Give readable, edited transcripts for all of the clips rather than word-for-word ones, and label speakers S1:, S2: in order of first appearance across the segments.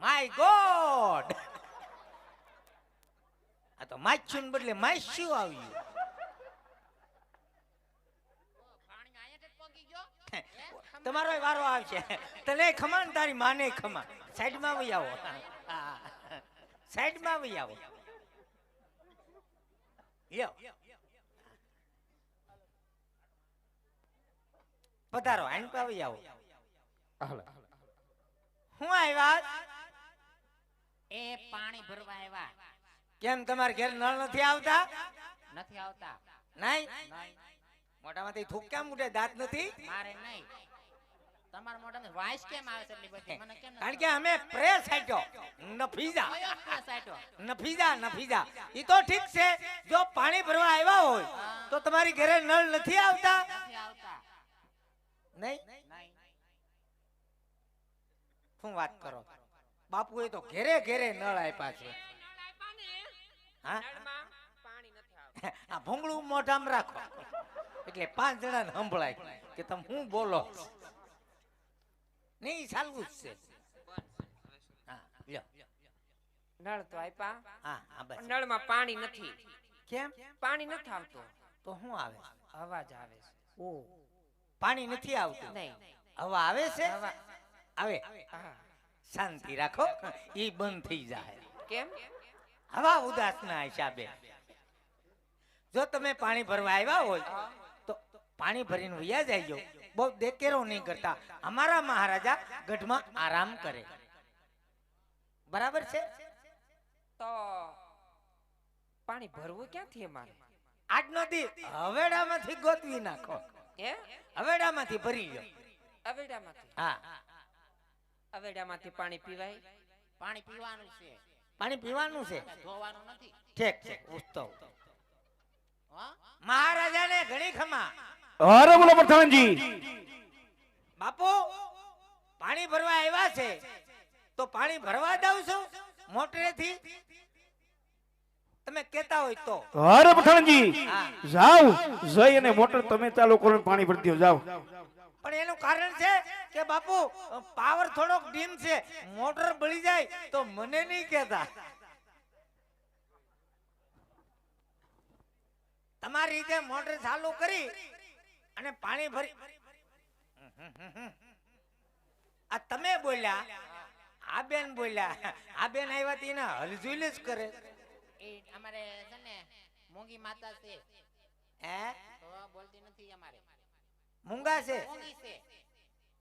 S1: My God, આ તો માછું બદલે માછું આવ્યું. તમારો વારો આવશે. તને ખમા ને તારી માને ખમા. સાઈડમાં વહી આવો, સાઈડમાં વહી આવો. લ્યો પધારો, આઈન પાવી આવો. હું આવ્યા?
S2: એ પાણી ભરવા આવ્યા.
S1: કેમ તમારે ઘેર નળ નથી આવતા?
S2: નથી આવતા.
S1: નહીં? મોઢામાંથી થૂક કેમ ઉઠે? દાંત નથી?
S2: મારે નહીં. તમારા મોઢામાં વાઇસ કેમ આવે છે એટલી બધી? મને કેમ?
S1: કારણ કે અમે પ્રેસ આટ્યો નફીજા.
S2: કયો પ્રેસ આટ્યો?
S1: નફીજા નફીજા. ઈ તો ઠીક છે, જો પાણી ભરવા આવ્યા હોય તો તમારી ઘરે નળ નથી આવતા?
S2: નથી આવતા.
S1: નહીં?
S2: નહીં.
S1: શું વાત કરો? બાપુએ તો ઘેરે ઘેરે નળ આપ્યા છે. હા, આ ભૂંગળું મોઢામાં રાખો એટલે 5 જણાને સંભળાય કે તમે શું બોલો. નહીં, ચાલવું જ છે. હા લ્યો.
S3: નળ તો આપ્યા.
S1: હા હા બસ.
S3: નળમાં પાણી નથી.
S1: કેમ?
S3: પાણી નથી આવતું.
S1: તો શું આવે?
S3: અવાજ આવે છે.
S1: ઓ, પાણી નથી આવતું?
S3: નહીં.
S1: હવા આવે છે?
S3: હવા.
S1: આવે.
S3: હા.
S1: શાંતિ રાખો, ઈ બંધ થઈ જાય.
S3: કેમ?
S1: હવા ઉદાસના હિસાબે. જો તમે પાણી ભરવા આવ્યા હોય તો પાણી ભરીને વયા જાયજો. બહુ દેકેરો નહીં કરતા. અમારા મહારાજા ગઢમાં આરામ કરે. બરાબર છે?
S3: તો પાણી ભરવું ક્યાંથી અમારે?
S1: આજનો દી હવેડામાંથી ગોતવી નાખો.
S3: હે?
S1: હવેડામાંથી ભરી લો.
S3: અવેડામાંથી.
S1: હા,
S3: અવેડામાંથી પાણી પીવાય?
S2: પાણી પીવાનું છે,
S1: પાણી પીવાનું છે.
S2: ધોવાનું નથી.
S1: ઠીક છે. ઉસ્તો
S2: હા?
S1: મહારાજાને ઘણી ખમા.
S4: અરે બોલો પ્રધાનજી.
S1: બાપુ પાણી ભરવા આવ્યા છે તો પાણી ભરવા દઉં છું મોટરેથી? તમે કહેતા હોય તો.
S4: અરે પ્રધાનજી,
S1: હા.
S4: જાઓ જઈ અને મોટર તમે ચાલુ કરો, પાણી ભરતી જાઓ.
S1: પણ એનું કારણ છે કે બાપુ પાવર થોડોક ડીમ છે, મોટર બળી જાય તો મને નહીં કહેતા. તમારી રીતે મોટર ચાલુ કરી અને પાણી ભરી. આ તમે બોલ્યા, આ બેન બોલ્યા. આ બેન આવ્યા તી ને હલઝુલ જ કરે.
S2: એ અમારે છે ને મૂંગી માતા છે.
S1: હે?
S2: તો બોલતી નથી અમારે.
S1: મૂંગા છે?
S2: મૂંગી છે.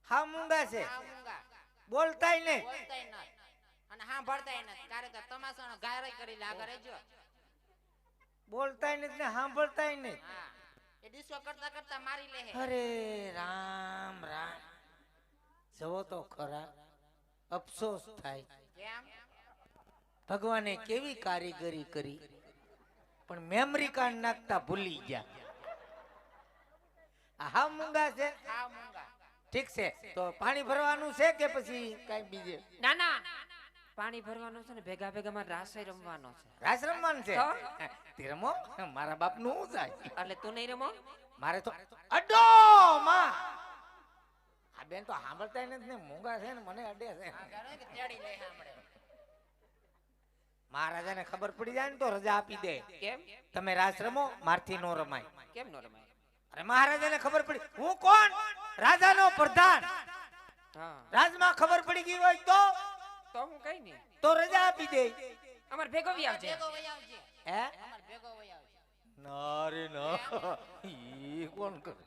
S1: હા મૂંગા છે,
S2: હા, મૂંગા.
S1: બોલતાય નહીં.
S2: બોલતાય નથી અને સાંભળતાય નથી. ક્યારેક તમાશાનો ગાયરો કરી લે. આગળ રહેજો.
S1: બોલતાય નથી ને સાંભળતાય નહીં.
S2: હા, એ ડિસ્કો કરતા કરતા મારી લે.
S1: અરે રામ રામ. જવો તો ખરા, અફસોસ થાય.
S2: કેમ?
S1: ભગવાને કેવી કારીગરી કરી, પણ મેમરી કાર્ડ નાખતા ભૂલી ગયા. હા મૂંગા છે?
S2: હા, મૂંગા.
S1: ઠીક છે, તો પાણી ભરવાનું છે કે પછી કઈ બીજે?
S3: ના ના, પાણી ભરવાનું છે ને ભેગા ભેગા માં રાસે રમવાનો છે.
S1: રાસ રમવાનું છે?
S3: તો?
S1: તે રમો, મારા બાપ નું શું થાય?
S3: એટલે તું નહીં રમો?
S1: મારે તો અડો માં. આ બેન તો સાંભળતા નથી ને, મૂંગા છે ને મને અડે છે.
S2: ગાયરો કે તેડી લે સાંભળે.
S1: મહારાજાને ખબર પડી જાય ને તો રજા આપી દે.
S3: કેમ?
S1: તમે રાસ રમો, મારથી નો રમાય.
S3: કેમ નો રમાય?
S1: અરે મહારાજાને ખબર પડી, હું કોણ? રાજાનો પ્રધાન.
S3: હા.
S1: રાજમાં ખબર પડી ગઈ હોય
S3: તો હું કઈ નહીં.
S1: તો રજા આપી દે.
S3: અમાર ભેગો વી આવજે.
S2: ભેગો વઈ આવજે.
S1: હે?
S2: અમાર ભેગો વઈ આવજે.
S1: ના રે ના, ઈ કોણ કરે?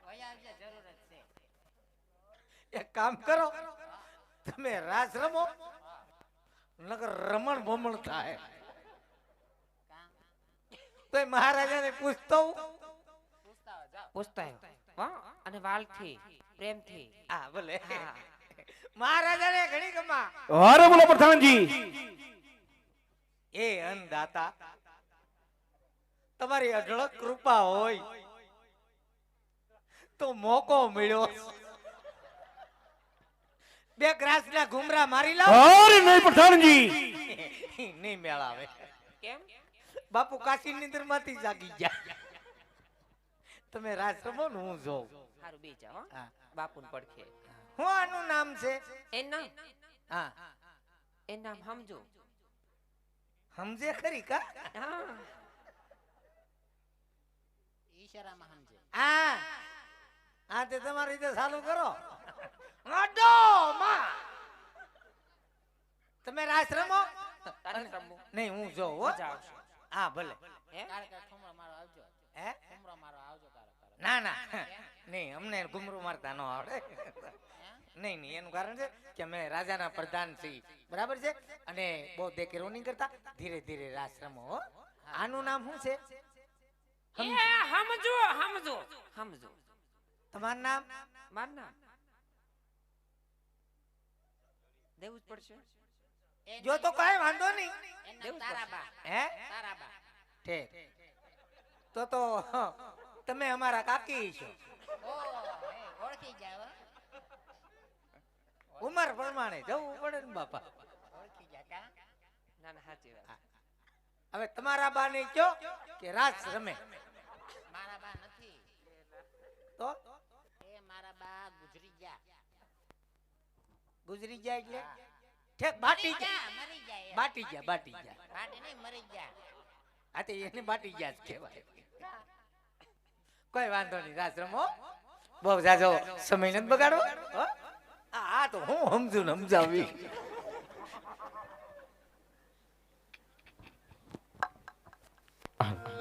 S2: વઈ આવજે, જરૂર જ છે.
S1: એક કામ કરો, તમે રાસ રમો, નકર રમણ ભમણ થાય. તો મહારાજાને પૂછતો હું.
S2: પૂછતા હો, જાઓ.
S3: પૂછતા આવ્યો. હા, અને વાલથી પ્રેમથી.
S1: હા ભલે.
S3: હા.
S1: મહારાજાને ઘણી ગમા.
S4: અરે બોલો પ્રધાનજી.
S1: એ અન્નદાતા, તમારી અઢળક કૃપા હોય તો મોકો મળ્યો. 2 ગ્રાસના ઘુમરા મારી લાવ.
S4: અરે નહીં પ્રધાનજી.
S1: નહીં મેળ આવે.
S3: કેમ?
S1: બાપુ કાશી નિંદર માંથી જાગી ગયા. તમે રાસ રમો ને હું જોઉં.
S3: હારું બી જાઓ.
S1: હા.
S3: બાપુન પડખે.
S1: હું આનું નામ છે?
S3: એ ના
S1: હા
S3: એનું નામ સમજો.
S1: સમજે ખરી કા
S3: હા
S2: ઈશારામાં સમજે.
S1: હા હા તે તમારી રીતે ચાલુ કરો આડો માં તમે રાસ રમો
S3: તારે રમવું
S1: નહીં હું જોઉં હો
S3: મજા આવશે.
S1: હા ભલે
S3: હે
S2: કારે ઠુમરો મારો આવજો.
S1: હે
S2: ઠુમરો મારો આવજો કારે.
S1: ના ના નહીં અમને ઘુમરું મારતા ન આવડે નહીં નહીં એનું કારણ છે કે અમે રાજાના પ્રધાન છીએ બરાબર છે અને બહુ દેખેરો નહીં કરતા ધીરે ધીરે રાસ રમો હો આનું નામ શું છે
S3: એ સમજો સમજો સમજો.
S1: તમારું નામ
S3: મારું નામ દેવું જ પડશે.
S1: જો તો કઈ વાંધો નહીં
S2: એનું નામ તારાબા.
S1: હે
S2: તારાબા.
S1: ઠીક તો તમે અમારા કાકી છો
S2: ઓ ઓળખી જાય હો.
S1: ઉંમર પ્રમાણે જવું પડે ને બાપા
S2: ઓળખી જાય કા.
S3: ના ના સાચી વાત.
S1: હવે તમારા બા ને કયો કે રાસ રમે
S2: મારા બા નથી.
S1: તો
S2: એ મારા બા ગુજરી ગયા.
S1: ગુજરી જાય એટલે ઠેક બાટી ગયા
S2: મરી ગયા એમ.
S1: બાટી ગયા બાટી ગયા
S2: બાટી નહીં મરી ગયા.
S1: આ તો એને બાટી ગયા જ કહેવાય કોઈ વાંધો નહીં રાસ રમો બહુ જાજો સમય નથી બગાડવો હો? આ તો હું સમજુ ને સમજાવી
S4: હા.